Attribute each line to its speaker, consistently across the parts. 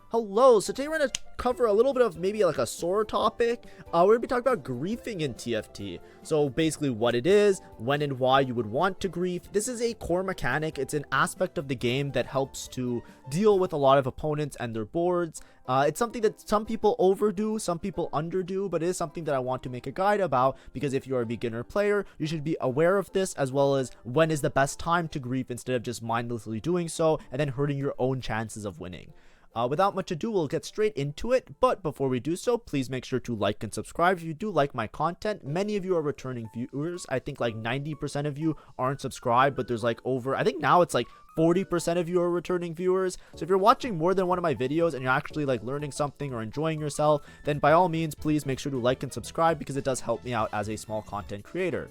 Speaker 1: Hello, so today we're going to cover a little bit of maybe like a sore topic. We're going to be talking about griefing in TFT. So basically what it is, when and why you would want to grief. This is a core mechanic. It's an aspect of the game that helps to deal with a lot of opponents and their boards. It's something that some people overdo, some people underdo, but it is something that I want to make a guide about because if you're a beginner player, you should be aware of this as well as when is the best time to grief instead of just mindlessly doing so and then hurting your own chances of winning. Without much ado, we'll get straight into it, but before we do so, please make sure to like and subscribe if you do like my content. Many of you are returning viewers. I think like 90% of you aren't subscribed, but there's like I think now it's like 40% of you are returning viewers. So if you're watching more than one of my videos and you're actually like learning something or enjoying yourself, then by all means, please make sure to like and subscribe because it does help me out as a small content creator.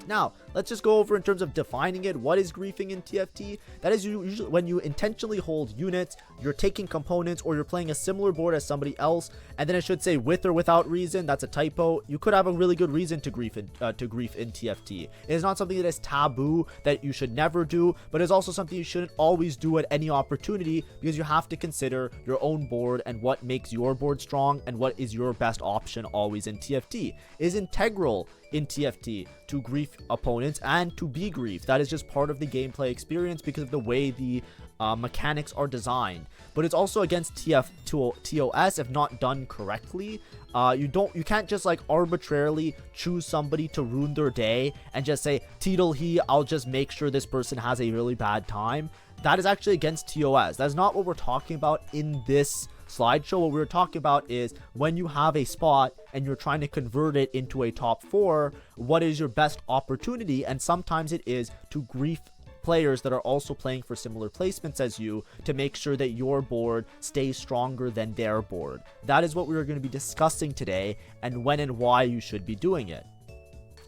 Speaker 1: Now, let's just go over in terms of defining it. What is griefing in TFT? That is usually when you intentionally hold units, you're taking components, or you're playing a similar board as somebody else, and then it should say with or without reason. That's a typo. You could have a really good reason to grief in TFT. It is not something that is taboo that you should never do, but it's also something you shouldn't always do at any opportunity because you have to consider your own board and what makes your board strong and what is your best option always in TFT. It is integral in TFT to grief opponents and to be griefed. That is just part of the gameplay experience because of the way the mechanics are designed. But it's also against TOS if not done correctly. You can't just like arbitrarily choose somebody to ruin their day and just say Teedle he, I'll just make sure this person has a really bad time. That is actually against TOS. That's not what we're talking about in this slideshow. What we're talking about is when you have a spot and you're trying to convert it into a top 4, what is your best opportunity? And sometimes it is to grief players that are also playing for similar placements as you to make sure that your board stays stronger than their board. That is what we are going to be discussing today and when and why you should be doing it.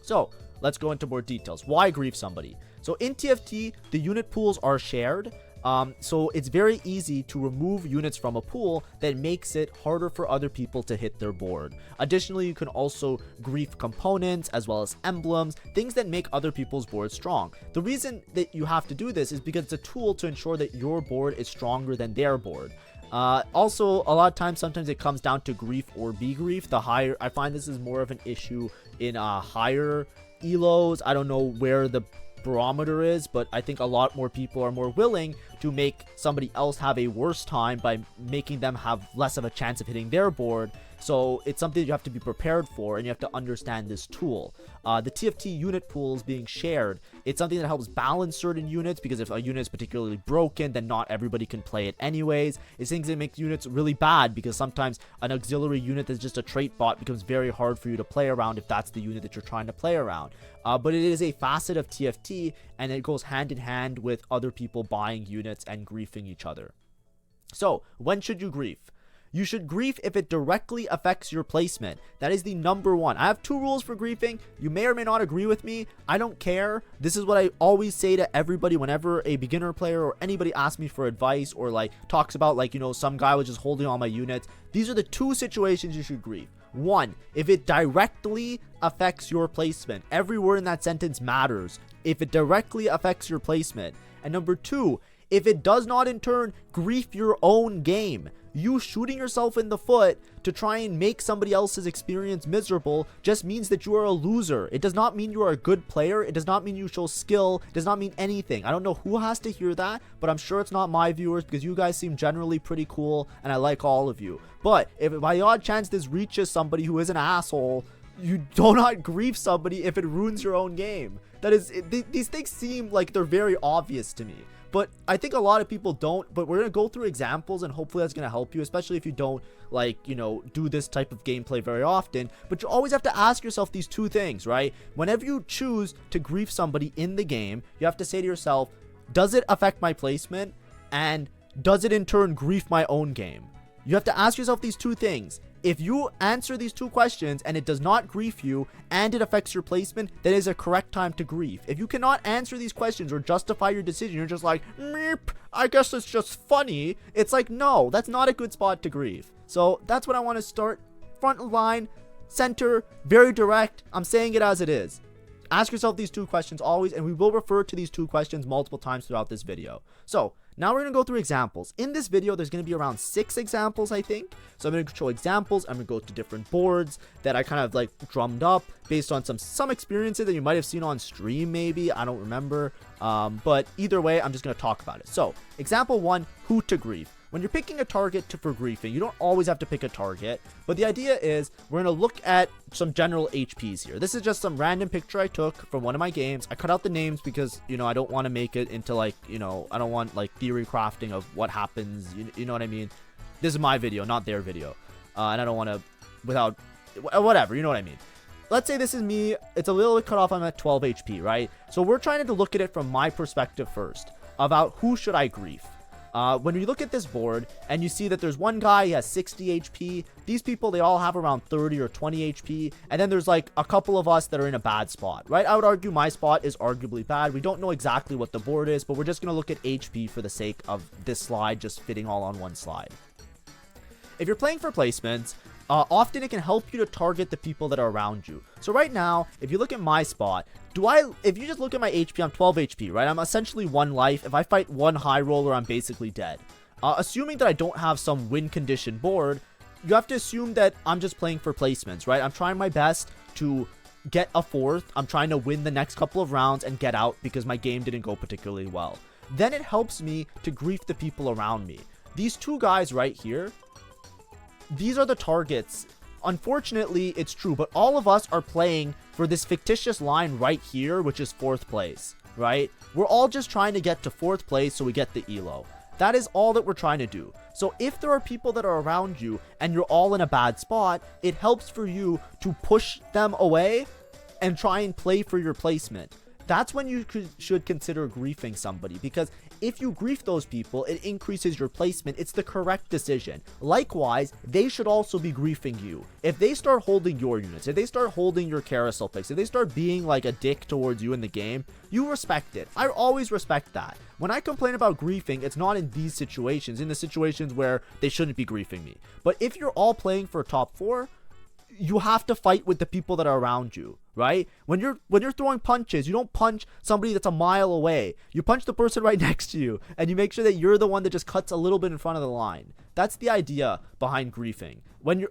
Speaker 1: So let's go into more details. Why grief somebody? So in TFT, the unit pools are shared. So it's very easy to remove units from a pool that makes it harder for other people to hit their board. Additionally, you can also grief components as well as emblems, things that make other people's boards strong. The reason that you have to do this is because it's a tool to ensure that your board is stronger than their board. Also, a lot of times, sometimes it comes down to grief or be grief. I find this is more of an issue in higher elos. I don't know where the barometer is, but I think a lot more people are more willing to make somebody else have a worse time by making them have less of a chance of hitting their board. So it's something you have to be prepared for, and you have to understand this tool. The TFT unit pools being shared, it's something that helps balance certain units, because if a unit is particularly broken, then not everybody can play it anyways. It's things that make units really bad, because sometimes an auxiliary unit that's just a trait bot becomes very hard for you to play around if that's the unit that you're trying to play around. But it is a facet of TFT, and it goes hand in hand with other people buying units and griefing each other. So, when should you grief? You should grief if it directly affects your placement. That is the number one. I have 2 rules for griefing. You may or may not agree with me. I don't care. This is what I always say to everybody whenever a beginner player or anybody asks me for advice or like talks about like, you know, some guy was just holding all my units. These are the 2 situations you should grief. 1, if it directly affects your placement. Every word in that sentence matters if it directly affects your placement. And number 2, if it does not in turn grief your own game. You shooting yourself in the foot to try and make somebody else's experience miserable just means that you are a loser. It does not mean you are a good player. It does not mean you show skill. It does not mean anything. I don't know who has to hear that, but I'm sure it's not my viewers because you guys seem generally pretty cool and I like all of you. But if by the odd chance this reaches somebody who is an asshole, you do not grief somebody if it ruins your own game. That is, these things seem like they're very obvious to me. But I think a lot of people don't, but we're going to go through examples and hopefully that's going to help you, especially if you don't like, you know, do this type of gameplay very often. But you always have to ask yourself these 2 things, right? Whenever you choose to grief somebody in the game, you have to say to yourself, does it affect my placement? And does it in turn grief my own game? You have to ask yourself these 2 things. If you answer these 2 questions and it does not grief you and it affects your placement, that is a correct time to grief. If you cannot answer these questions or justify your decision, you're just like, meep, I guess it's just funny. It's like, no, that's not a good spot to grief. So that's what I want to start. Front line, center, very direct. I'm saying it as it is. Ask yourself these 2 questions always, and we will refer to these 2 questions multiple times throughout this video. So now we're going to go through examples. In this video, there's going to be around 6 examples, I think. So I'm going to show examples. I'm going to go to different boards that I kind of like drummed up based on some experiences that you might have seen on stream, maybe. I don't remember. But either way, I'm just going to talk about it. So example 1, who to grief. When you're picking a target for griefing, you don't always have to pick a target, but the idea is we're going to look at some general HPs here. This is just some random picture I took from one of my games. I cut out the names because, you know, I don't want to make it into like, you know, I don't want like theory crafting of what happens. You know what I mean? This is my video, not their video. And I don't want to, without, whatever, you know what I mean? Let's say this is me. It's a little bit cut off. I'm at 12 HP, right? So we're trying to look at it from my perspective first about who should I grief. When you look at this board and you see that there's one guy, he has 60 HP. These people, they all have around 30 or 20 HP. And then there's like a couple of us that are in a bad spot, right? I would argue my spot is arguably bad. We don't know exactly what the board is, but we're just going to look at HP for the sake of this slide just fitting all on one slide. If you're playing for placements, often it can help you to target the people that are around you. So right now, if you look at my spot, if you just look at my HP, I'm 12 HP, right? I'm essentially 1 life. If I fight one high roller, I'm basically dead. Assuming that I don't have some win condition board, you have to assume that I'm just playing for placements, right? I'm trying my best to get a 4th. I'm trying to win the next couple of rounds and get out because my game didn't go particularly well. Then it helps me to grief the people around me. These 2 guys right here, these are the targets. Unfortunately, it's true, but all of us are playing for this fictitious line right here, which is 4th place, right? We're all just trying to get to 4th place so we get the elo. That is all that we're trying to do. So if there are people that are around you and you're all in a bad spot, it helps for you to push them away and try and play for your placement. That's when you should consider griefing somebody, because if you grief those people, it increases your placement. It's the correct decision. Likewise, they should also be griefing you. If they start holding your units, if they start holding your carousel picks, if they start being like a dick towards you in the game, you respect it. I always respect that. When I complain about griefing, it's not in these situations, in the situations where they shouldn't be griefing me. But if you're all playing for top 4, you have to fight with the people that are around you, right? When you're throwing punches, you don't punch somebody that's a mile away. You punch the person right next to you, and you make sure that you're the one that just cuts a little bit in front of the line. That's the idea behind griefing,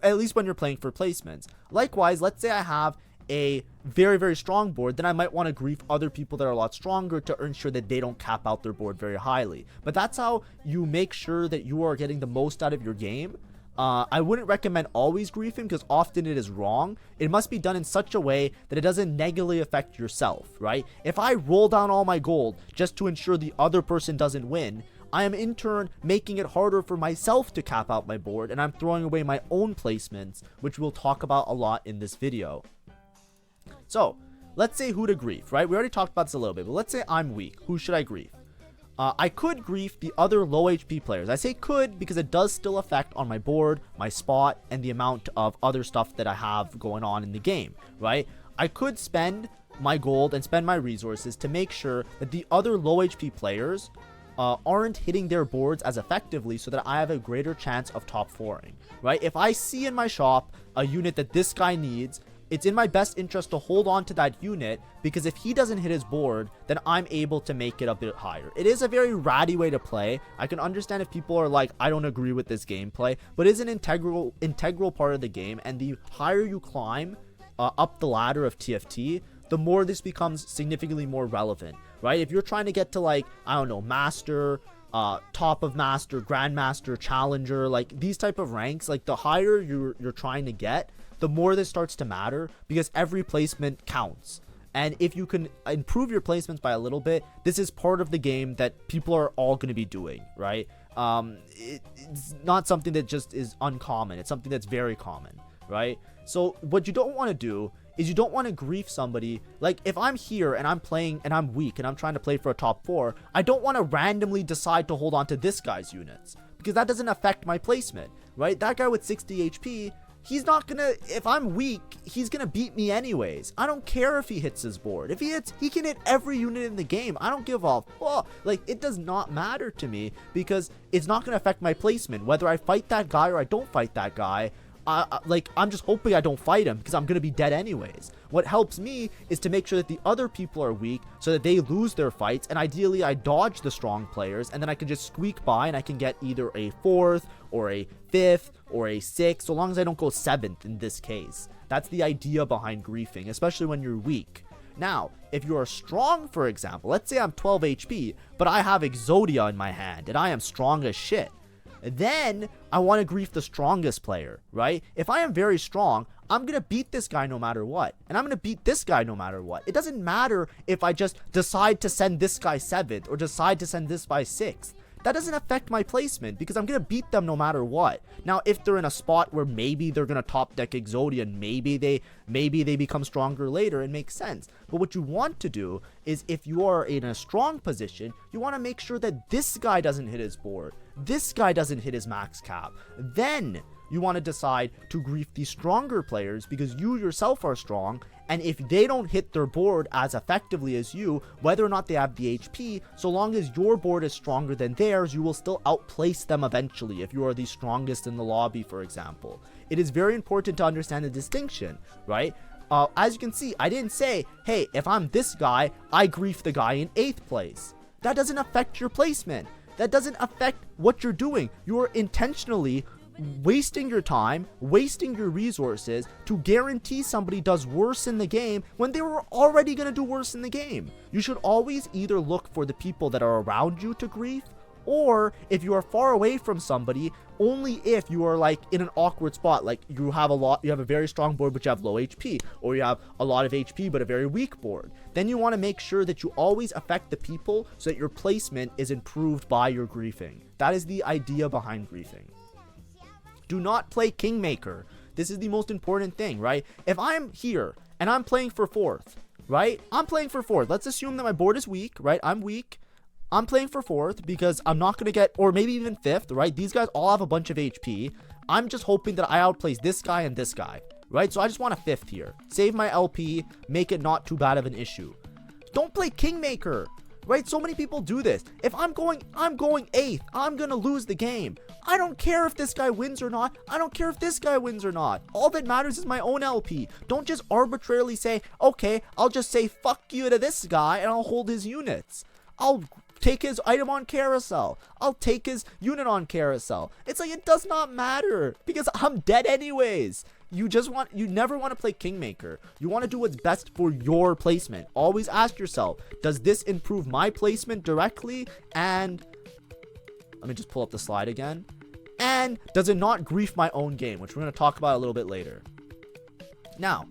Speaker 1: at least when you're playing for placements. Likewise, let's say I have a very, very strong board, then I might want to grief other people that are a lot stronger to ensure that they don't cap out their board very highly. But that's how you make sure that you are getting the most out of your game. I wouldn't recommend always griefing because often it is wrong. It must be done in such a way that it doesn't negatively affect yourself, right? If I roll down all my gold just to ensure the other person doesn't win, I am in turn making it harder for myself to cap out my board, and I'm throwing away my own placements, which we'll talk about a lot in this video. So, let's say who to grief, right? We already talked about this a little bit, but let's say I'm weak. Who should I grief? I could grief the other low HP players. I say could because it does still affect on my board, my spot, and the amount of other stuff that I have going on in the game, right? I could spend my gold and spend my resources to make sure that the other low HP players aren't hitting their boards as effectively so that I have a greater chance of top 4ing, right? If I see in my shop a unit that this guy needs, it's in my best interest to hold on to that unit, because if he doesn't hit his board, then I'm able to make it a bit higher. It is a very ratty way to play. I can understand if people are like, I don't agree with this gameplay, but it is an integral part of the game, and the higher you climb up the ladder of TFT, the more this becomes significantly more relevant, right? If you're trying to get to like, I don't know, master, top of master, grandmaster, challenger, like these type of ranks, like the higher you're trying to get, the more this starts to matter, because every placement counts. And if you can improve your placements by a little bit, this is part of the game that people are all going to be doing, right? It's not something that just is uncommon. It's something that's very common, right? So what you don't want to do is you don't want to grief somebody. Like if I'm here and I'm playing and I'm weak and I'm trying to play for a top 4, I don't want to randomly decide to hold on to this guy's units, because that doesn't affect my placement, right? That guy with 60 HP, he's not gonna, if I'm weak, he's gonna beat me anyways. I don't care if he hits his board. If he hits, he can hit every unit in the game. I don't give a fuck. Like, it does not matter to me, because it's not gonna affect my placement. Whether I fight that guy or I don't fight that guy, I'm just hoping I don't fight him because I'm gonna be dead anyways. What helps me is to make sure that the other people are weak so that they lose their fights, and ideally I dodge the strong players, and then I can just squeak by and I can get either a 4th or a 5th or a 6th, so long as I don't go 7th in this case. That's the idea behind griefing, especially when you're weak. Now, if you are strong, for example, let's say I'm 12 HP, but I have Exodia in my hand and I am strong as shit. Then I want to grief the strongest player, right? If I am very strong, I'm going to beat this guy no matter what. And I'm going to beat this guy no matter what. It doesn't matter if I just decide to send this guy 7th or decide to send this guy 6th. That doesn't affect my placement because I'm going to beat them no matter what. Now, if they're in a spot where maybe they're going to top deck Exodia and maybe they become stronger later, it makes sense. But what you want to do is, if you are in a strong position, you want to make sure that this guy doesn't hit his board. This guy doesn't hit his max cap. Then you want to decide to grief the stronger players because you yourself are strong, and if they don't hit their board as effectively as you, whether or not they have the HP, so long as your board is stronger than theirs, you will still outplace them eventually if you are the strongest in the lobby, for example. It is very important to understand the distinction, right? As you can see, I didn't say, hey, if I'm this guy, I grief the guy in 8th place. That doesn't affect your placement. That doesn't affect what you're doing. You are intentionally wasting your time, wasting your resources to guarantee somebody does worse in the game when they were already going to do worse in the game. You should always either look for the people that are around you to grief, or if you are far away from somebody, only if you are like in an awkward spot, like you have a very strong board but you have low HP, or you have a lot of HP but a very weak board. Then you want to make sure that you always affect the people so that your placement is improved by your griefing. That is the idea behind griefing. Do not play Kingmaker. This is the most important thing, right? If I'm here and I'm playing for 4th, right? I'm playing for 4th. Let's assume that my board is weak, right? I'm weak. I'm playing for 4th because I'm not going to get, or maybe even 5th, right? These guys all have a bunch of HP. I'm just hoping that I outplace this guy and this guy, right? So I just want a 5th here. Save my LP, make it not too bad of an issue. Don't play Kingmaker, right? So many people do this. If I'm going 8th, I'm going to lose the game. I don't care if this guy wins or not. I don't care if this guy wins or not. All that matters is my own LP. Don't just arbitrarily say, okay, I'll just say fuck you to this guy and I'll hold his units. I'll take his item on Carousel. I'll take his unit on Carousel. It's like, it does not matter because I'm dead anyways. You never want to play Kingmaker. You want to do what's best for your placement. Always ask yourself, does this improve my placement directly? And let me just pull up the slide again. And does it not grief my own game, which we're going to talk about a little bit later. Now,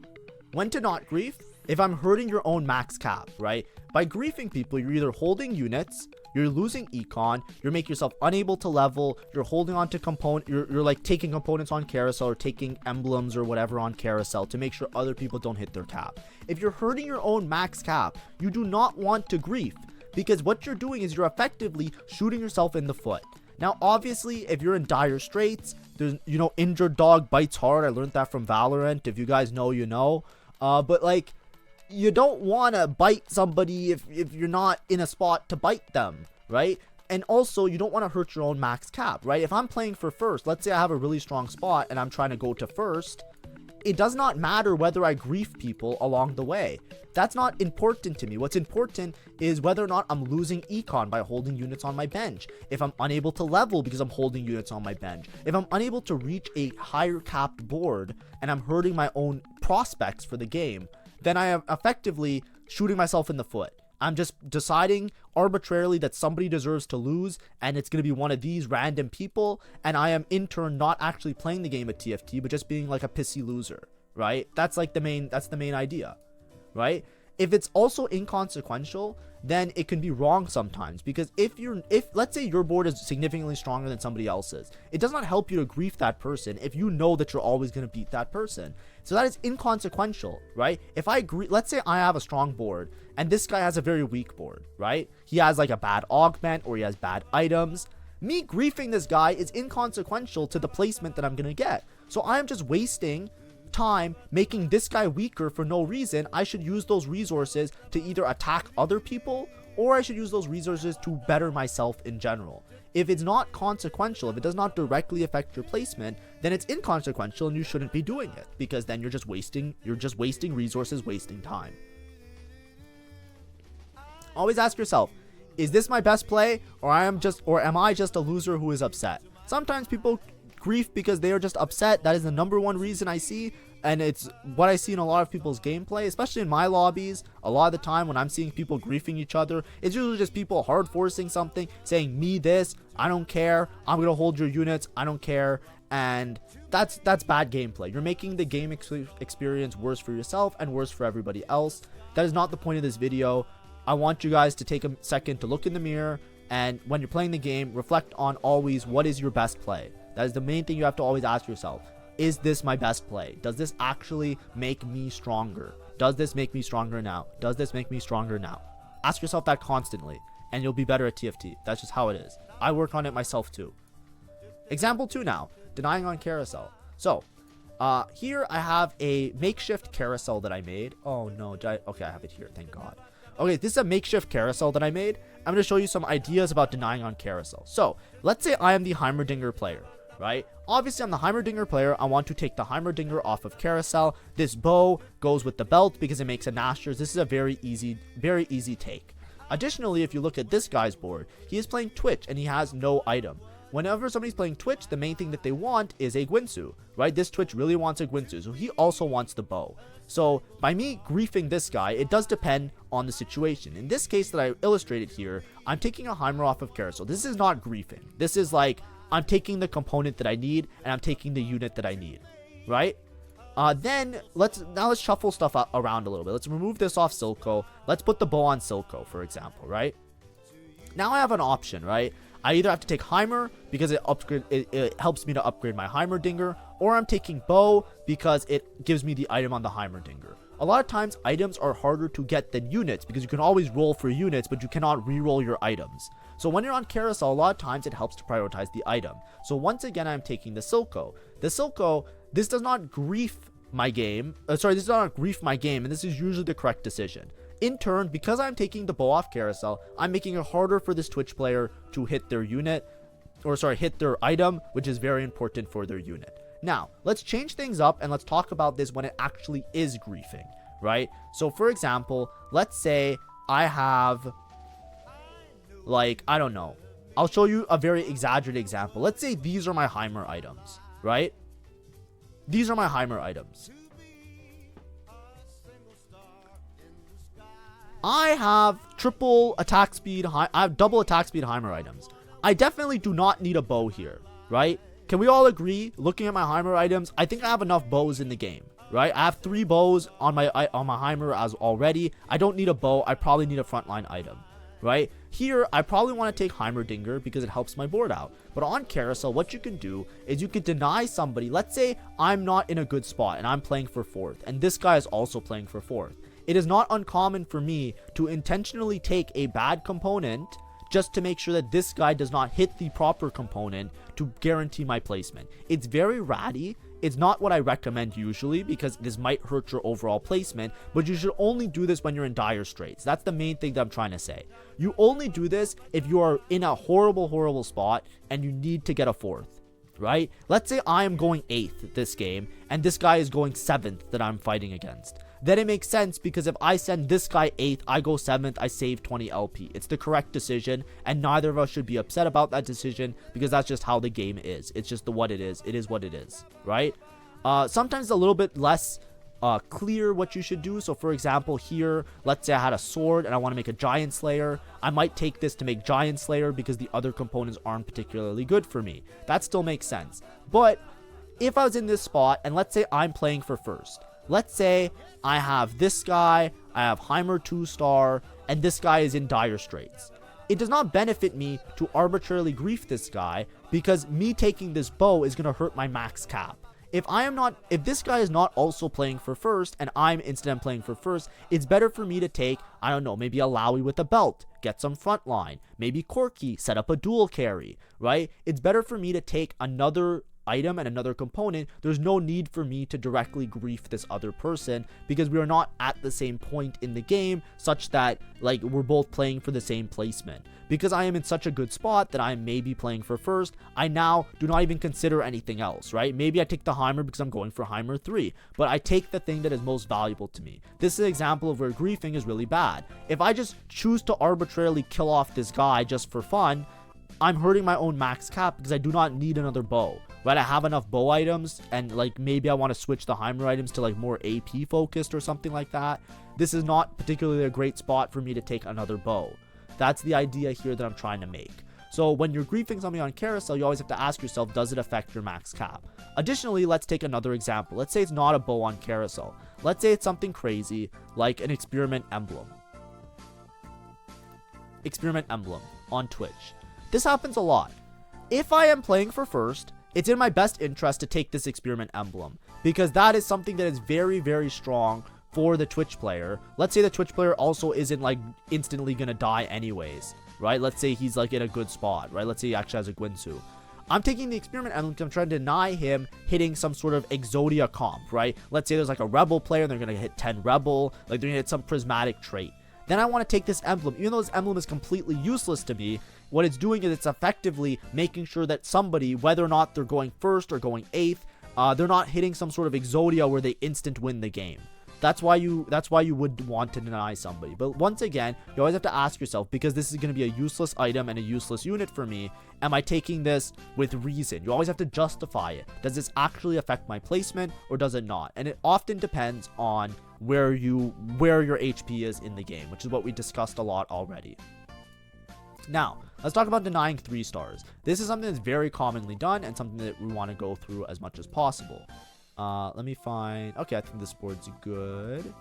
Speaker 1: when to not grief? If I'm hurting your own max cap, right? By griefing people, you're either holding units, you're losing econ, you're making yourself unable to level, you're holding on to you're like taking components on Carousel or taking emblems or whatever on Carousel to make sure other people don't hit their cap. If you're hurting your own max cap, you do not want to grief, because what you're doing is you're effectively shooting yourself in the foot. Now, obviously, if you're in dire straits, there's, injured dog bites hard. I learned that from Valorant. If you guys know, you know. But like, you don't want to bite somebody if you're not in a spot to bite them, right? And also, you don't want to hurt your own max cap, right? If I'm playing for 1st, let's say I have a really strong spot and I'm trying to go to 1st, it does not matter whether I grief people along the way. That's not important to me. What's important is whether or not I'm losing econ by holding units on my bench. If I'm unable to level because I'm holding units on my bench. If I'm unable to reach a higher capped board and I'm hurting my own prospects for the game, then I am effectively shooting myself in the foot. I'm just deciding arbitrarily that somebody deserves to lose, and it's going to be one of these random people, and I am in turn not actually playing the game at TFT, but just being like a pissy loser, right? That's the main idea, right? If it's also inconsequential, then it can be wrong sometimes, because if let's say your board is significantly stronger than somebody else's, it does not help you to grief that person if you know that you're always going to beat that person. So that is inconsequential, right? If let's say I have a strong board and this guy has a very weak board, right? He has like a bad augment or he has bad items. Me griefing this guy is inconsequential to the placement that I'm going to get. So I'm just wasting time making this guy weaker for no reason. I should use those resources to either attack other people or I should use those resources to better myself in general. If it's not consequential, if it does not directly affect your placement, then it's inconsequential and you shouldn't be doing it, because then you're just wasting resources, wasting time. Always ask yourself, is this my best play, or am I just a loser who is upset? Sometimes people grief because they are just upset. That is the number one reason I see, and it's what I see in a lot of people's gameplay, especially in my lobbies. A lot of the time when I'm seeing people griefing each other, it's usually just people hard forcing something, saying me this, I don't care, I'm gonna hold your units, I don't care. And that's bad gameplay. You're making the game experience worse for yourself and worse for everybody else. That is not the point of this video. I want you guys to take a second to look in the mirror, and when you're playing the game, reflect on always what is your best play. That is the main thing you have to always ask yourself. Is this my best play? Does this actually make me stronger? Does this make me stronger now? Does this make me stronger now? Ask yourself that constantly, and you'll be better at TFT. That's just how it is. I work on it myself too. Example 2 now, denying on Carousel. So, here I have a makeshift carousel that I made. Oh no, okay, I have it here, thank God. Okay, this is a makeshift carousel that I made. I'm going to show you some ideas about denying on Carousel. So, let's say I am the Heimerdinger player, right? Obviously, I'm the Heimerdinger player. I want to take the Heimerdinger off of Carousel. This bow goes with the belt because it makes a Nashers. This is a very easy take. Additionally, if you look at this guy's board, he is playing Twitch and he has no item. Whenever somebody's playing Twitch, the main thing that they want is a Gwinsu, right? This Twitch really wants a Gwinsu, so he also wants the bow. So by me griefing this guy, it does depend on the situation. In this case that I illustrated here, I'm taking a Heimer off of Carousel. This is not griefing. This is like, I'm taking the component that I need and I'm taking the unit that I need, right? Then let's shuffle stuff around a little bit. Let's remove this off Silco. Let's put the bow on Silco, for example, right? Now I have an option, right? I either have to take Heimer because it helps me to upgrade my Heimerdinger, or I'm taking bow because it gives me the item on the Heimerdinger. A lot of times items are harder to get than units because you can always roll for units, but you cannot re-roll your items. So when you're on Carousel, a lot of times it helps to prioritize the item. So once again, I'm taking the Silco. The Silco, this does not grief my game. This does not grief my game, and this is usually the correct decision. In turn, because I'm taking the bow off Carousel, I'm making it harder for this Twitch player to hit their unit, hit their item, which is very important for their unit. Now, let's change things up and let's talk about this when it actually is griefing, right? So for example, let's say I have, like, I don't know. I'll show you a very exaggerated example. Let's say these are my Heimer items, right? These are my Heimer items. I have triple attack speed, I have double attack speed Heimer items. I definitely do not need a bow here, right? Can we all agree, looking at my Heimer items, I think I have enough bows in the game, right? I have 3 bows on my Heimer as already. I don't need a bow. I probably need a frontline item, right? Here, I probably want to take Heimerdinger because it helps my board out. But on Carousel, what you can do is you can deny somebody. Let's say I'm not in a good spot and I'm playing for 4th, and this guy is also playing for 4th. It is not uncommon for me to intentionally take a bad component just to make sure that this guy does not hit the proper component to guarantee my placement. It's very ratty. It's not what I recommend usually because this might hurt your overall placement, but you should only do this when you're in dire straits. That's the main thing that I'm trying to say. You only do this if you are in a horrible spot and you need to get a 4th, right? Let's say I am going 8th this game and this guy is going 7th that I'm fighting against. Then it makes sense because if I send this guy 8th, I go 7th, I save 20 LP. It's the correct decision, and neither of us should be upset about that decision because that's just how the game is. It's just what it is. It is what it is, right? Sometimes a little bit less clear what you should do. So for example, here, let's say I had a sword and I want to make a Giant Slayer. I might take this to make Giant Slayer because the other components aren't particularly good for me. That still makes sense. But if I was in this spot, and let's say I'm playing for 1st, let's say I have this guy, I have Heimer 2-star, and this guy is in dire straits. It does not benefit me to arbitrarily grief this guy because me taking this bow is going to hurt my max cap. If this guy is not also playing for 1st and I'm instead playing for 1st, it's better for me to take, I don't know, maybe a Lowy with a belt, get some frontline, maybe Corky, set up a dual carry, right? It's better for me to take another item and another component, there's no need for me to directly grief this other person, because we are not at the same point in the game such that like we're both playing for the same placement. Because I am in such a good spot that I may be playing for first, I now do not even consider anything else, right? Maybe I take the Heimer because I'm going for Heimer 3, but I take the thing that is most valuable to me. This is an example of where griefing is really bad. If I just choose to arbitrarily kill off this guy just for fun, I'm hurting my own max cap because I do not need another bow, right? I have enough bow items, and like maybe I want to switch the Heimer items to like more AP focused or something like that. This is not particularly a great spot for me to take another bow. That's the idea here that I'm trying to make. So when you're griefing something on Carousel, you always have to ask yourself, does it affect your max cap? Additionally, let's take another example. Let's say it's not a bow on Carousel. Let's say it's something crazy like an experiment emblem. Experiment emblem on Twitch. This happens a lot. If I am playing for first, it's in my best interest to take this experiment emblem, because that is something that is very, very strong for the Twitch player. Let's say the Twitch player also isn't like instantly gonna die anyways, right? Let's say he's like in a good spot, right? Let's say he actually has a Gwinsu. I'm taking the experiment emblem because I'm trying to deny him hitting some sort of Exodia comp, right? Let's say there's like a rebel player and they're gonna hit 10 rebel, like they're gonna hit some prismatic trait. Then I want to take this emblem. Even though this emblem is completely useless to me, what it's doing is it's effectively making sure that somebody, whether or not they're going first or going 8th, they're not hitting some sort of Exodia where they instant win the game. That's why you would want to deny somebody. But once again, you always have to ask yourself, because this is going to be a useless item and a useless unit for me, am I taking this with reason? You always have to justify it. Does this actually affect my placement or does it not? And it often depends on where your HP is in the game, which is what we discussed a lot already. Now, let's talk about denying 3 stars. This is something that's very commonly done and something that we want to go through as much as possible. Let me find... Okay, I think this board's good.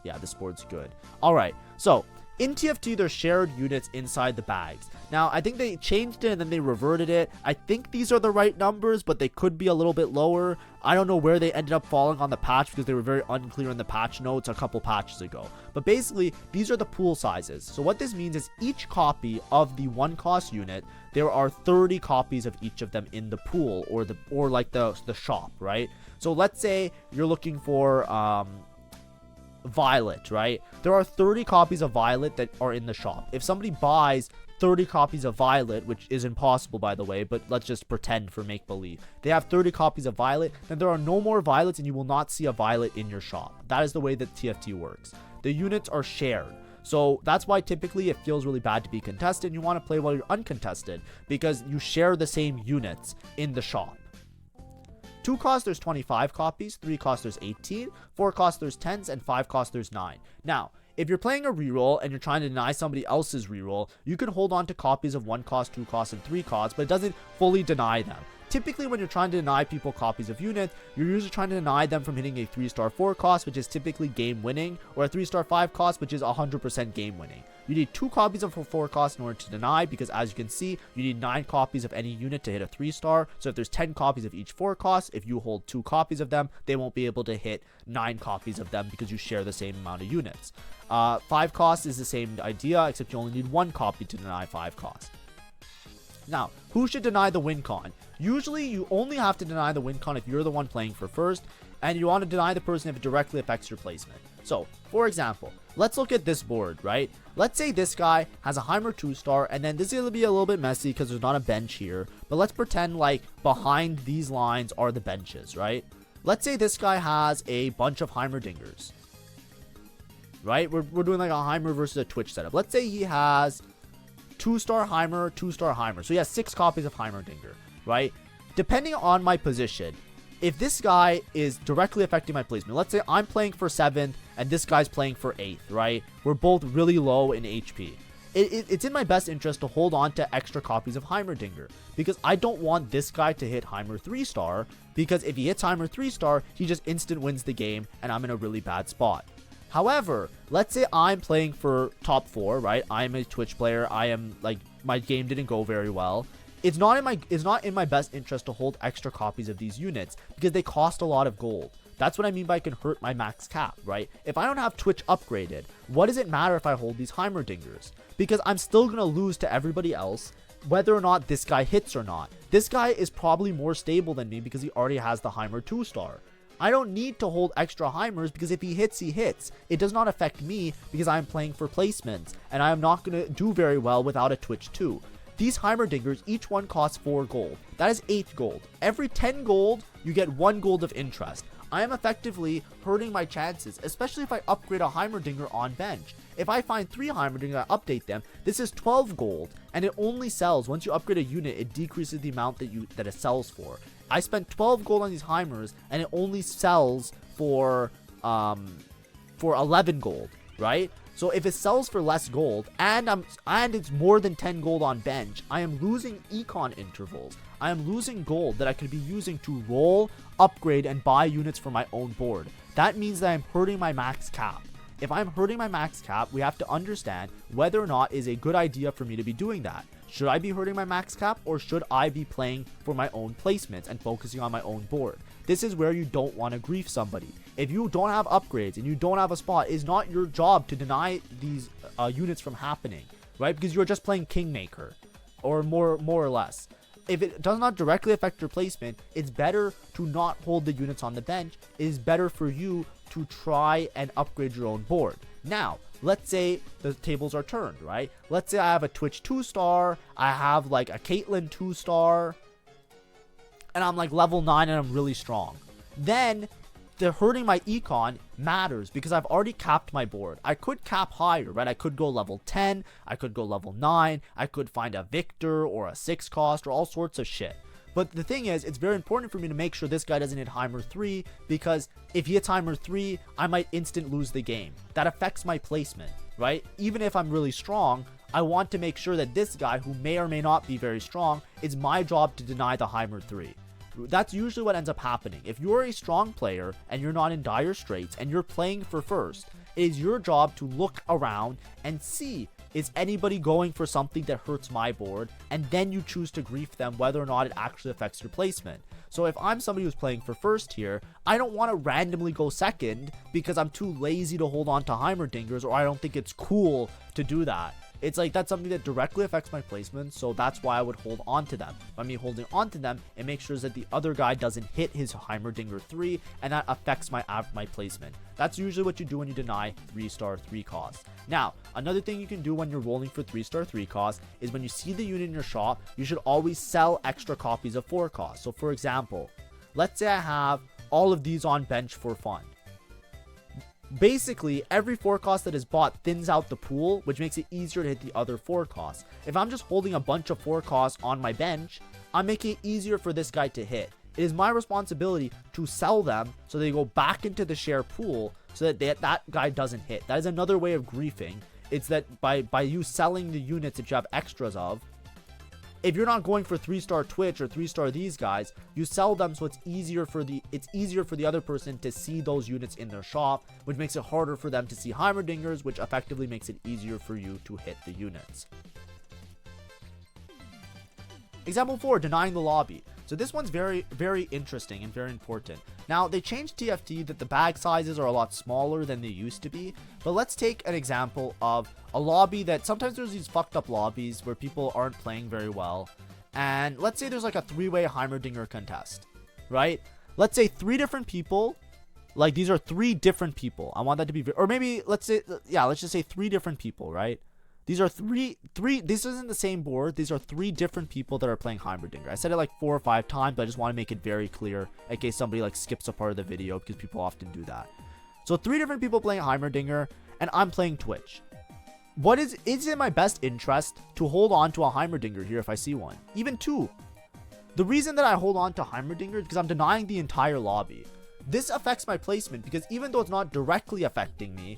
Speaker 1: Yeah, this board's good. Alright, so in TFT, there's shared units inside the bags. Now, I think they changed it and then they reverted it. I think these are the right numbers, but they could be a little bit lower. I don't know where they ended up falling on the patch because they were very unclear in the patch notes a couple patches ago. But basically, these are the pool sizes. So what this means is each copy of the 1 cost unit, there are 30 copies of each of them in the pool or the shop, right? So let's say you're looking for Violet, right? There are 30 copies of Violet that are in the shop. If somebody buys 30 copies of Violet, which is impossible by the way, but let's just pretend for make believe, they have 30 copies of Violet, then there are no more Violets and you will not see a Violet in your shop. That is the way that TFT works. The units are shared. So that's why typically it feels really bad to be contested and you want to play while you're uncontested, because you share the same units in the shop. 2 cost, there's 25 copies, 3 cost, there's 18, 4 cost, there's 10s, and 5 cost, there's 9. Now, if you're playing a reroll and you're trying to deny somebody else's reroll, you can hold on to copies of 1 cost, 2 cost, and 3 costs, but it doesn't fully deny them. Typically, when you're trying to deny people copies of units, you're usually trying to deny them from hitting a 3-star 4 cost, which is typically game winning, or a 3-star 5 cost, which is 100% game winning. You need 2 copies of a 4 cost in order to deny, because as you can see, you need 9 copies of any unit to hit a 3-star. So if there's 10 copies of each 4 cost, if you hold 2 copies of them, they won't be able to hit 9 copies of them because you share the same amount of units. 5 cost is the same idea, except you only need 1 copy to deny 5 cost. Now, who should deny the win con? Usually, you only have to deny the win con if you're the one playing for first, and you want to deny the person if it directly affects your placement. So, for example, let's look at this board, right? Let's say this guy has a Heimer 2-star, and then this is going to be a little bit messy because there's not a bench here, but let's pretend like behind these lines are the benches, right? Let's say this guy has a bunch of Heimerdingers, right? We're doing like a Heimer versus a Twitch setup. Let's say he has 2-star Heimer, 2-star Heimer. So he has 6 copies of Heimerdinger, right? Depending on my position, if this guy is directly affecting my placement, let's say I'm playing for 7th and this guy's playing for 8th, right? We're both really low in HP. It's in my best interest to hold on to extra copies of Heimerdinger, because I don't want this guy to hit Heimer 3-star, because if he hits Heimer 3-star, he just instant wins the game and I'm in a really bad spot. However, let's say I'm playing for top 4, right? I'm a Twitch player. I am like, my game didn't go very well. It's not in my best interest to hold extra copies of these units because they cost a lot of gold. That's what I mean by it can hurt my max cap, right? If I don't have Twitch upgraded, what does it matter if I hold these Heimerdingers? Because I'm still going to lose to everybody else. whether or not this guy hits or not. This guy is probably more stable than me because he already has the Heimer 2-star. I don't need to hold extra Heimers because if he hits, he hits. It does not affect me because I'm playing for placements and I am not going to do very well without a Twitch 2. These Heimerdingers, each one costs 4 gold. That is 8 gold. Every 10 gold, you get 1 gold of interest. I am effectively hurting my chances, especially if I upgrade a Heimerdinger on bench. If I find 3 Heimerdingers, I update them. This is 12 gold, and it only sells. Once you upgrade a unit, it decreases the amount that it sells for. I spent 12 gold on these Heimers, and it only sells for 11 gold, right? So if it sells for less gold and it's more than 10 gold on bench, I am losing econ intervals. I am losing gold that I could be using to roll, upgrade, and buy units for my own board. That means that I'm hurting my max cap. If I'm hurting my max cap, we have to understand whether or not it is a good idea for me to be doing that. Should I be hurting my max cap, or should I be playing for my own placements and focusing on my own board? This is where you don't want to grief somebody. If you don't have upgrades and you don't have a spot, it's not your job to deny these units from happening, right? Because you're just playing Kingmaker, or more or less. If it does not directly affect your placement, it's better to not hold the units on the bench. It is better for you to try and upgrade your own board. Now, let's say the tables are turned, right? Let's say I have a Twitch 2-star, I have like a Caitlyn 2-star, and I'm like level 9 and I'm really strong. Then the hurting my econ matters because I've already capped my board. I could cap higher, right? I could go level 10, I could go level 9, I could find a Victor or a 6 cost or all sorts of shit. But the thing is, it's very important for me to make sure this guy doesn't hit Heimer 3, because if he hits Heimer 3, I might instant lose the game. That affects my placement, right? Even if I'm really strong, I want to make sure that this guy, who may or may not be very strong, it's my job to deny the Heimer 3. That's usually what ends up happening. If you're a strong player and you're not in dire straits and you're playing for first, it is your job to look around and see, is anybody going for something that hurts my board, and then you choose to grief them whether or not it actually affects your placement. So if I'm somebody who's playing for first here, I don't want to randomly go second because I'm too lazy to hold on to Heimerdingers, or I don't think it's cool to do that. It's like, that's something that directly affects my placement, so that's why I would hold on to them. By me holding on to them, it makes sure that the other guy doesn't hit his Heimerdinger 3, and that affects my placement. That's usually what you do when you deny 3-star 3 cost. Now, another thing you can do when you're rolling for 3-star 3 cost is when you see the unit in your shop, you should always sell extra copies of 4 cost. So for example, let's say I have all of these on bench for fun. Basically, every 4 cost that is bought thins out the pool, which makes it easier to hit the other 4 costs. If I'm just holding a bunch of 4 costs on my bench, I'm making it easier for this guy to hit. It is my responsibility to sell them so they go back into the share pool so that that guy doesn't hit. That is another way of griefing. It's that by you selling the units that you have extras of, if you're not going for 3-star Twitch or 3-star these guys, you sell them so it's easier for the other person to see those units in their shop, which makes it harder for them to see Heimerdingers, which effectively makes it easier for you to hit the units. Example 4, denying the lobby. So this one's very, very interesting and very important. Now, they changed TFT that the bag sizes are a lot smaller than they used to be. But let's take an example of a lobby that sometimes there's these fucked up lobbies where people aren't playing very well. And let's say there's like a 3-way Heimerdinger contest, right? Let's say 3 different people. Like, these are 3 different people. I want that to be, or maybe let's say, yeah, let's just say 3 different people, right? These are three, this isn't the same board. These are 3 different people that are playing Heimerdinger. I said it like 4 or 5 times, but I just want to make it very clear in case somebody like skips a part of the video, because people often do that. So 3 different people playing Heimerdinger, and I'm playing Twitch. Is it in my best interest to hold on to a Heimerdinger here if I see one? Even 2. The reason that I hold on to Heimerdinger is because I'm denying the entire lobby. This affects my placement because even though it's not directly affecting me,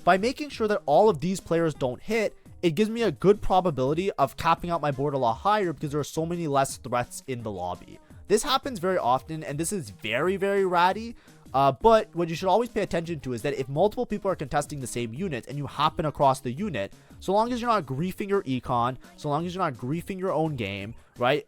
Speaker 1: by making sure that all of these players don't hit, it gives me a good probability of capping out my board a lot higher because there are so many less threats in the lobby. This happens very often, and this is very, very ratty. But what you should always pay attention to is that if multiple people are contesting the same unit and you happen across the unit, so long as you're not griefing your econ, so long as you're not griefing your own game, right?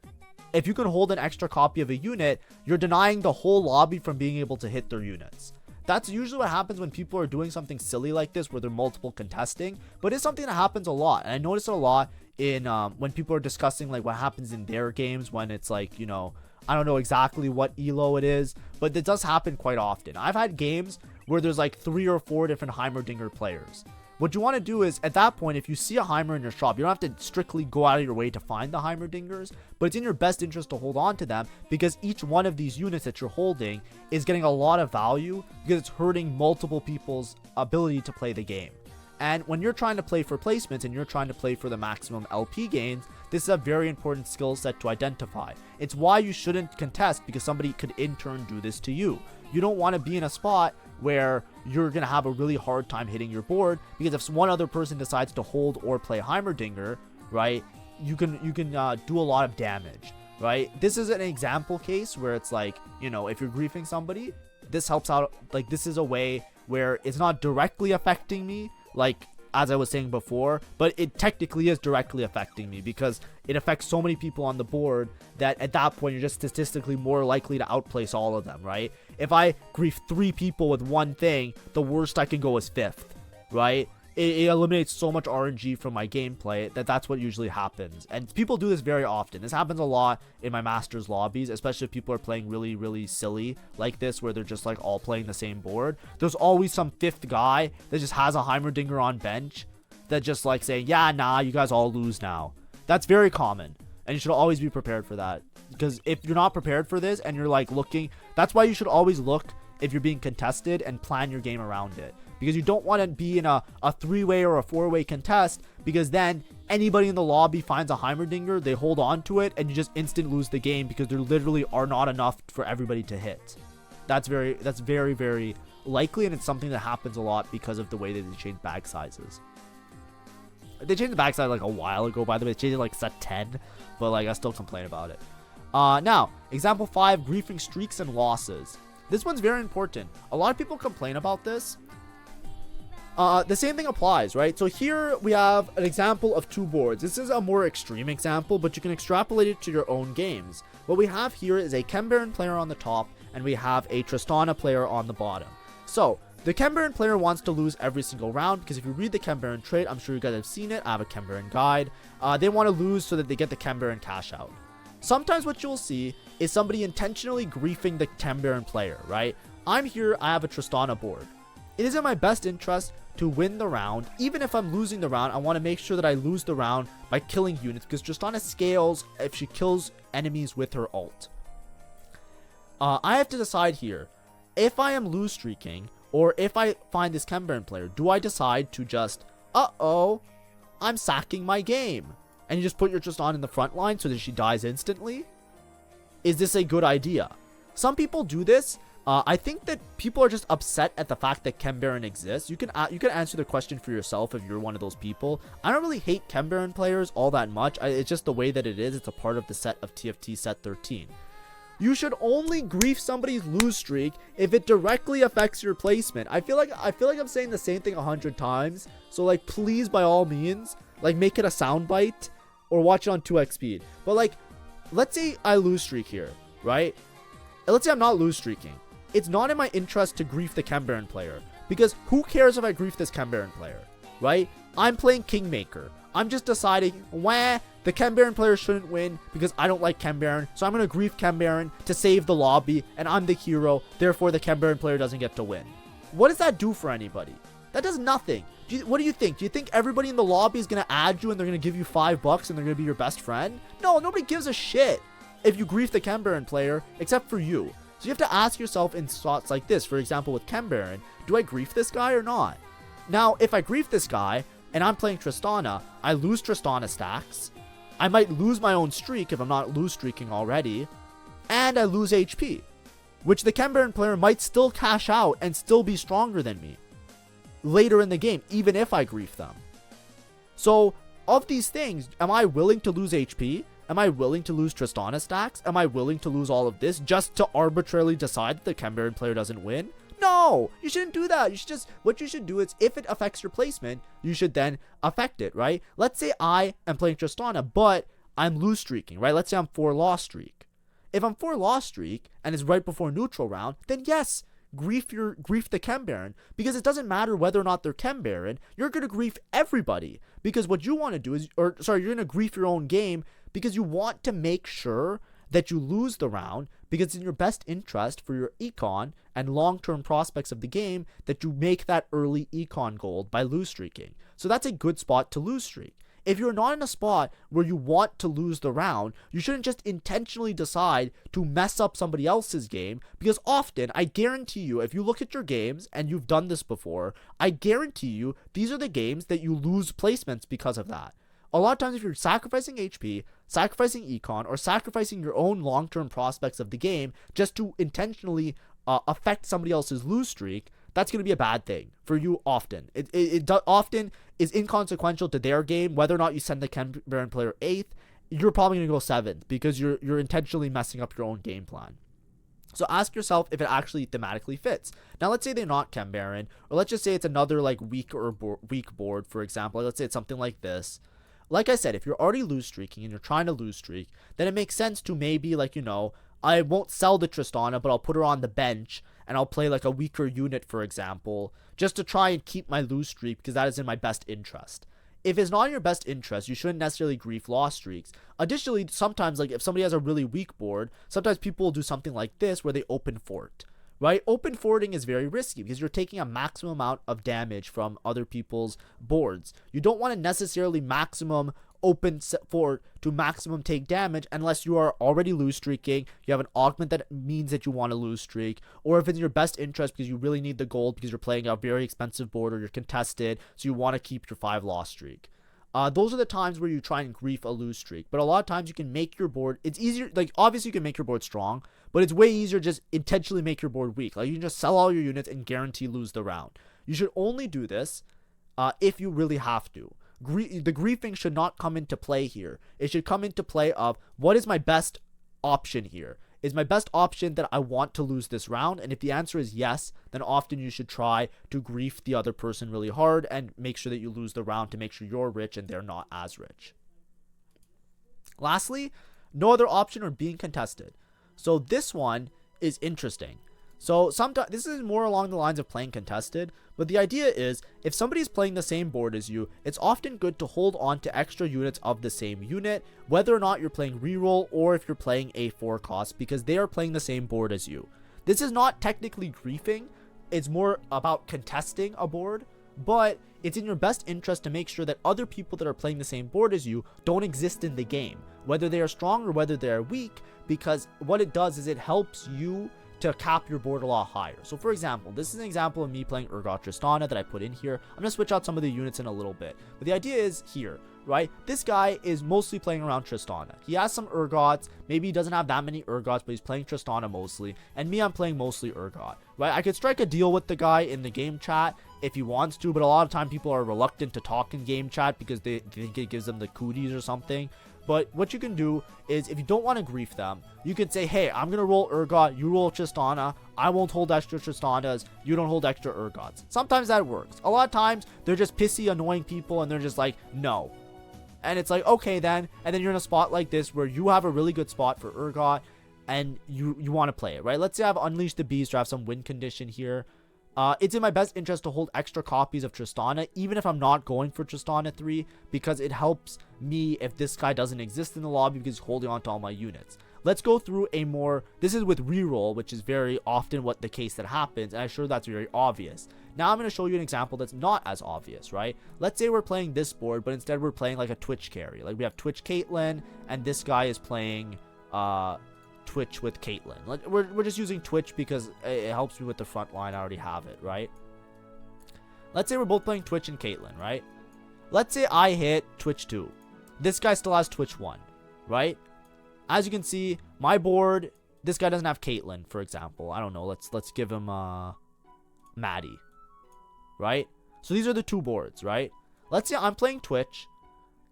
Speaker 1: If you can hold an extra copy of a unit, you're denying the whole lobby from being able to hit their units. That's usually what happens when people are doing something silly like this where they're multiple contesting, but it's something that happens a lot, and I notice it a lot in when people are discussing like what happens in their games when it's like, you know, I don't know exactly what elo it is, but it does happen quite often. I've had games where there's like 3 or 4 different Heimerdinger players. What you want to do is, at that point, if you see a Heimer in your shop, you don't have to strictly go out of your way to find the Heimerdingers, but it's in your best interest to hold on to them, because each one of these units that you're holding is getting a lot of value, because it's hurting multiple people's ability to play the game. And when you're trying to play for placements and you're trying to play for the maximum LP gains, this is a very important skill set to identify. It's why you shouldn't contest, because somebody could in turn do this to you. You don't want to be in a spot where you're going to have a really hard time hitting your board, because if one other person decides to hold or play Heimerdinger, right, you can do a lot of damage, right? This is an example case where it's like, you know, if you're griefing somebody, this helps out. Like, this is a way where it's not directly affecting me, like as I was saying before, but it technically is directly affecting me, because it affects so many people on the board that at that point you're just statistically more likely to outplace all of them, right? If I grief 3 people with one thing, the worst I can go is 5th, right? It eliminates so much RNG from my gameplay that's what usually happens. And people do this very often. This happens a lot in my Masters lobbies, especially if people are playing really, really silly like this, where they're just like all playing the same board. There's always some 5th guy that just has a Heimerdinger on bench that just like saying, yeah, nah, you guys all lose now. That's very common, and you should always be prepared for that. Because if you're not prepared for this and you're like looking, that's why you should always look if you're being contested and plan your game around it. Because you don't want to be in a 3-way or a 4-way contest, because then anybody in the lobby finds a Heimerdinger, they hold on to it, and you just instant lose the game, because there literally are not enough for everybody to hit. That's very, very likely, and it's something that happens a lot because of the way that they change bag sizes. They changed the bag size like a while ago, by the way. They changed it like set 10, but like I still complain about it. Now, example 5, griefing streaks and losses. This one's very important. A lot of people complain about this. The same thing applies, right? So here we have an example of 2 boards. This is a more extreme example, but you can extrapolate it to your own games. What we have here is a Chem Baron player on the top, and we have a Tristana player on the bottom. So the Chem Baron player wants to lose every single round, because if you read the Chem Baron trait, I'm sure you guys have seen it. I have a Chem Baron guide. They want to lose so that they get the Chem Baron cash out. Sometimes what you'll see is somebody intentionally griefing the Chem Baron player, right? I'm here, I have a Tristana board. It is in my best interest to win the round. Even if I'm losing the round, I want to make sure that I lose the round by killing units, because Tristana scales if she kills enemies with her ult. I have to decide here, if I am lose streaking, or if I find this Chem Baron player, do I decide to just, I'm sacking my game, and you just put your Tristana in the front line so that she dies instantly? Is this a good idea? Some people do this. I think that people are just upset at the fact that Chem Baron exists. You can answer the question for yourself if you're one of those people. I don't really hate Chem Baron players all that much. It's just the way that it is. It's a part of the set of TFT set 13. You should only grief somebody's lose streak if it directly affects your placement. I feel like I'm saying the same thing 100 times. So like, please, by all means, like, make it a soundbite or watch it on 2x speed. But like, let's say I lose streak here, right? Let's say I'm not lose streaking. It's not in my interest to grief the Chem Baron player, because who cares if I grief this Chem Baron player, right? I'm playing Kingmaker. I'm just deciding, the Chem Baron player shouldn't win because I don't like Chem Baron, so I'm going to grief Chem Baron to save the lobby, and I'm the hero, therefore the Chem Baron player doesn't get to win. What does that do for anybody? That does nothing. What do you think? Do you think everybody in the lobby is going to add you and they're going to give you $5 and they're going to be your best friend? No, nobody gives a shit if you grief the Chem Baron player, except for you. So you have to ask yourself in spots like this. For example, with Chem Baron, do I grief this guy or not? Now, if I grief this guy and I'm playing Tristana, I lose Tristana stacks. I might lose my own streak if I'm not lose streaking already. And I lose HP, which the Chem Baron player might still cash out and still be stronger than me later in the game, even if I grief them. So, of these things, am I willing to lose HP? Am I willing to lose Tristana stacks? Am I willing to lose all of this just to arbitrarily decide that the Chem Baron player doesn't win? No, you shouldn't do that. You should just, what you should do is, if it affects your placement, you should then affect it, right? Let's say I am playing Tristana, but I'm lose streaking, right? Let's say I'm 4 loss streak. If I'm 4 loss streak and it's right before neutral round, then yes, grief the Chem Baron, because it doesn't matter whether or not they're Chem Baron. You're gonna grief everybody, because what you want to do is, you're gonna grief your own game because you want to make sure that you lose the round, because it's in your best interest for your econ and long-term prospects of the game that you make that early econ gold by lose streaking. So that's a good spot to lose streak. If you're not in a spot where you want to lose the round, you shouldn't just intentionally decide to mess up somebody else's game, because often, I guarantee you, if you look at your games, and you've done this before, I guarantee you, these are the games that you lose placements because of that. A lot of times, if you're sacrificing HP, sacrificing econ, or sacrificing your own long-term prospects of the game just to intentionally affect somebody else's lose streak, that's going to be a bad thing for you often. It often is inconsequential to their game. Whether or not you send the Chem Baron player 8th, you're probably going to go 7th because you're intentionally messing up your own game plan. So ask yourself if it actually thematically fits. Now, let's say they're not Chem Baron, or let's just say it's another like weak board, for example. Let's say it's something like this. Like I said, if you're already lose streaking and you're trying to lose streak, then it makes sense to maybe, like, I won't sell the Tristana, but I'll put her on the bench and I'll play like a weaker unit, for example, just to try and keep my lose streak, because that is in my best interest. If it's not in your best interest, you shouldn't necessarily grief loss streaks. Additionally, sometimes, like if somebody has a really weak board, sometimes people will do something like this where they open fort. Right? Open forting is very risky because you're taking a maximum amount of damage from other people's boards. You don't want to necessarily maximum open fort to maximum take damage unless you are already lose streaking, you have an augment that means that you want to lose streak, or if it's in your best interest because you really need the gold because you're playing a very expensive board or you're contested, so you want to keep your 5 loss streak. Those are the times where you try and grief a lose streak. But a lot of times you can make your board, it's easier, like obviously you can make your board strong, but it's way easier just intentionally make your board weak. Like you can just sell all your units and guarantee lose the round. You should only do this if you really have to. The griefing should not come into play here. It should come into play of, what is my best option here? Is my best option that I want to lose this round? And if the answer is yes, then often you should try to grief the other person really hard and make sure that you lose the round to make sure you're rich and they're not as rich. Lastly, no other option or being contested. So this one is interesting. So sometimes this is more along the lines of playing contested, but the idea is if somebody is playing the same board as you, it's often good to hold on to extra units of the same unit, whether or not you're playing reroll or if you're playing a 4 cost, because they are playing the same board as you. This is not technically griefing, it's more about contesting a board, but it's in your best interest to make sure that other people that are playing the same board as you don't exist in the game, whether they are strong or whether they are weak, because what it does is it helps you to cap your board a lot higher. So for example, this is an example of me playing Urgot Tristana that I put in here. I'm going to switch out some of the units in a little bit, but the idea is here, right? This guy is mostly playing around Tristana. He has some Urgots, maybe he doesn't have that many Urgots, but he's playing Tristana mostly, and me, I'm playing mostly Urgot, right? I could strike a deal with the guy in the game chat if he wants to, but a lot of time people are reluctant to talk in game chat because they think it gives them the cooties or something. But what you can do is, if you don't want to grief them, you can say, hey, I'm going to roll Urgot, you roll Tristana, I won't hold extra Tristanas, you don't hold extra Urgots. Sometimes that works. A lot of times, they're just pissy, annoying people, and they're just like, no. And it's like, okay then, and then you're in a spot like this where you have a really good spot for Urgot, and you want to play it, right? Let's say I have Unleash the Beast or I have some win condition here. It's in my best interest to hold extra copies of Tristana, even if I'm not going for Tristana 3, because it helps me if this guy doesn't exist in the lobby because he's holding on to all my units. Let's go through a more, this is with reroll, which is very often what the case that happens, and I'm sure that's very obvious. Now I'm going to show you an example that's not as obvious, right? Let's say we're playing this board, but instead we're playing like a Twitch carry. Like we have Twitch Caitlyn, and this guy is playing, Twitch with Caitlyn. Like we're just using Twitch because it helps me with the front line. I already have it, right? Let's say we're both playing Twitch and Caitlyn, right? Let's say I hit Twitch 2. This guy still has Twitch 1, right? As you can see, my board, this guy doesn't have Caitlyn, for example. I don't know. Let's give him Maddie, right? So these are the two boards, right? Let's say I'm playing Twitch.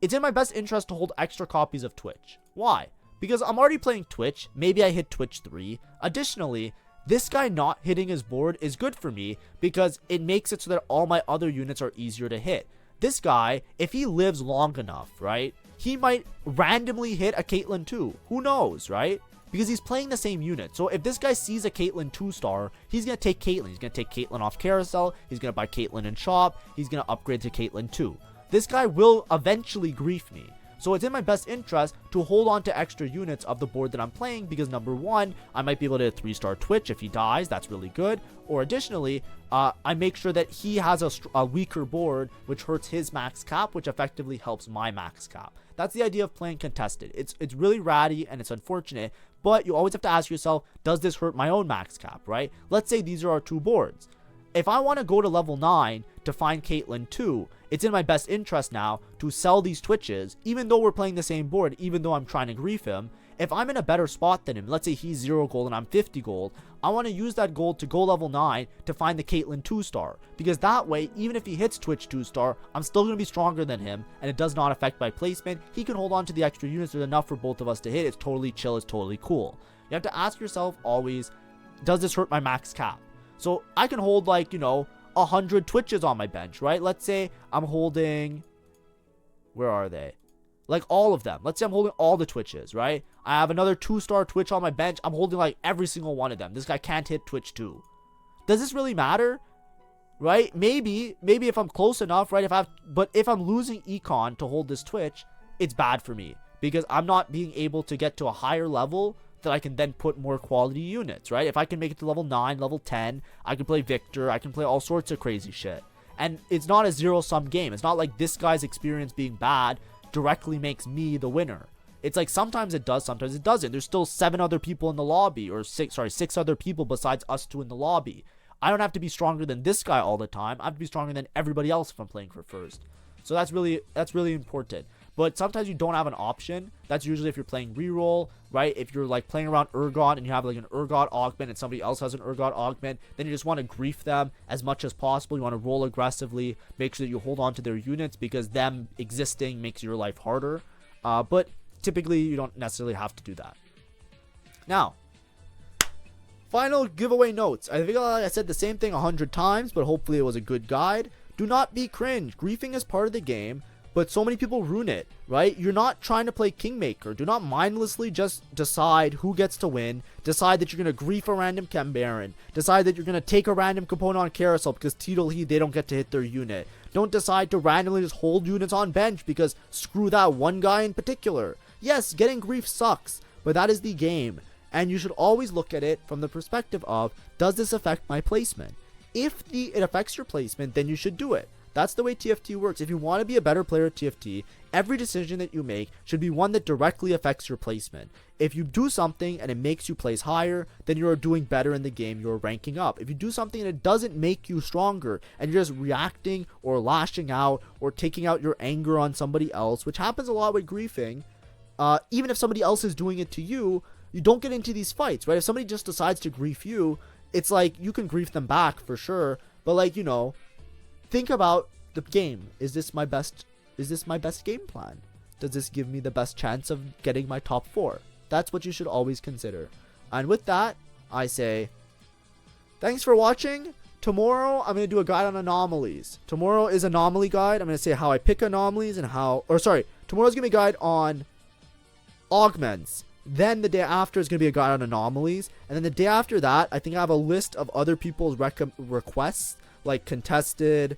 Speaker 1: It's in my best interest to hold extra copies of Twitch. Why? Because I'm already playing Twitch, maybe I hit Twitch 3. Additionally, this guy not hitting his board is good for me because it makes it so that all my other units are easier to hit. This guy, if he lives long enough, right, he might randomly hit a Caitlyn 2. Who knows, right? Because he's playing the same unit. So if this guy sees a Caitlyn 2-star, he's going to take Caitlyn. He's going to take Caitlyn off Carousel. He's going to buy Caitlyn in shop. He's going to upgrade to Caitlyn 2. This guy will eventually grief me. So it's in my best interest to hold on to extra units of the board that I'm playing, because number one, I might be able to 3-star Twitch if he dies. That's really good. Or additionally, I make sure that he has a weaker board, which hurts his max cap, which effectively helps my max cap. That's the idea of playing contested. It's really ratty and it's unfortunate, but you always have to ask yourself, does this hurt my own max cap, right? Let's say these are our two boards. If I want to go to level 9 to find Caitlyn 2, it's in my best interest now to sell these Twitches, even though we're playing the same board, even though I'm trying to grief him. If I'm in a better spot than him, let's say he's 0 gold and I'm 50 gold, I want to use that gold to go level 9 to find the Caitlyn 2-star. Because that way, even if he hits Twitch 2-star, I'm still going to be stronger than him, and it does not affect my placement. He can hold on to the extra units. There's enough for both of us to hit. It's totally chill. It's totally cool. You have to ask yourself always, does this hurt my max cap? So I can hold, like, 100 Twitches on my bench, right? Let's say I'm holding, where are they? Like all of them. Let's say I'm holding all the Twitches, right? I have another 2-star Twitch on my bench. I'm holding like every single one of them. This guy can't hit Twitch 2. Does this really matter? Right? Maybe if I'm close enough, right? But if I'm losing econ to hold this Twitch, it's bad for me, because I'm not being able to get to a higher level that I can then put more quality units, right? If I can make it to level 9, level 10, I can play Victor, I can play all sorts of crazy shit. And it's not a zero-sum game. It's not like this guy's experience being bad directly makes me the winner. It's like sometimes it does, sometimes it doesn't. There's still 7 other people in the lobby, or 6 other people besides us 2 in the lobby. I don't have to be stronger than this guy all the time. I have to be stronger than everybody else if I'm playing for first. So that's really important. But sometimes you don't have an option. That's usually if you're playing reroll, right? If you're like playing around Urgot and you have like an Urgot augment and somebody else has an Urgot augment, then you just want to grief them as much as possible. You want to roll aggressively, make sure that you hold on to their units, because them existing makes your life harder. But typically you don't necessarily have to do that. Now, final giveaway notes. I think I said the same thing 100 times, but hopefully it was a good guide. Do not be cringe. Griefing is part of the game, but so many people ruin it, right? You're not trying to play Kingmaker. Do not mindlessly just decide who gets to win. Decide that you're going to grief a random Chem Baron. Decide that you're going to take a random component on Carousel because they don't get to hit their unit. Don't decide to randomly just hold units on bench because screw that one guy in particular. Yes, getting grief sucks, but that is the game. And you should always look at it from the perspective of, does this affect my placement? If it affects your placement, then you should do it. That's the way TFT works. If you want to be a better player at TFT, every decision that you make should be one that directly affects your placement. If you do something and it makes you place higher, then you're doing better in the game, you're ranking up. If you do something and it doesn't make you stronger, and you're just reacting or lashing out or taking out your anger on somebody else, which happens a lot with griefing, even if somebody else is doing it to you, you don't get into these fights, right? If somebody just decides to grief you, it's like you can grief them back for sure, but like, think about the game. Is this my best game plan? Does this give me the best chance of getting my top 4? That's what you should always consider. And with that, I say thanks for watching. Tomorrow I'm going to do a guide on anomalies. Tomorrow is anomaly guide. I'm going to say how I pick anomalies and tomorrow's going to be a guide on augments. Then the day after is going to be a guide on anomalies, and then the day after that, I think I have a list of other people's requests, like contested,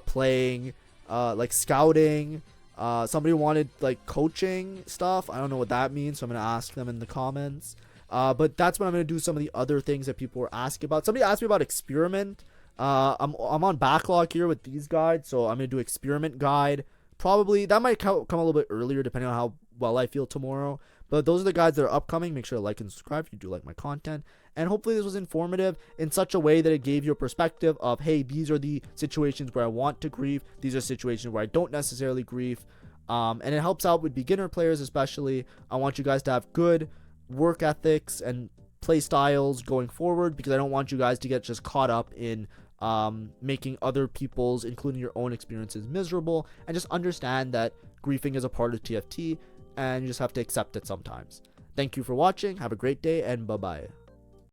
Speaker 1: playing, like scouting. Somebody wanted like coaching stuff. I don't know what that means, so I'm going to ask them in the comments. But that's when I'm going to do some of the other things that people were asking about. Somebody asked me about experiment. I'm on backlog here with these guides, so I'm going to do experiment guide. Probably that might come a little bit earlier depending on how well I feel tomorrow. But those are the guides that are upcoming. Make sure to like and subscribe if you do like my content. And hopefully this was informative in such a way that it gave you a perspective of, hey, these are the situations where I want to grief. These are situations where I don't necessarily grief. And it helps out with beginner players especially. I want you guys to have good work ethics and play styles going forward, because I don't want you guys to get just caught up in making other people's, including your own experiences, miserable. And just understand that griefing is a part of TFT. And you just have to accept it sometimes. Thank you for watching. Have a great day, and bye-bye.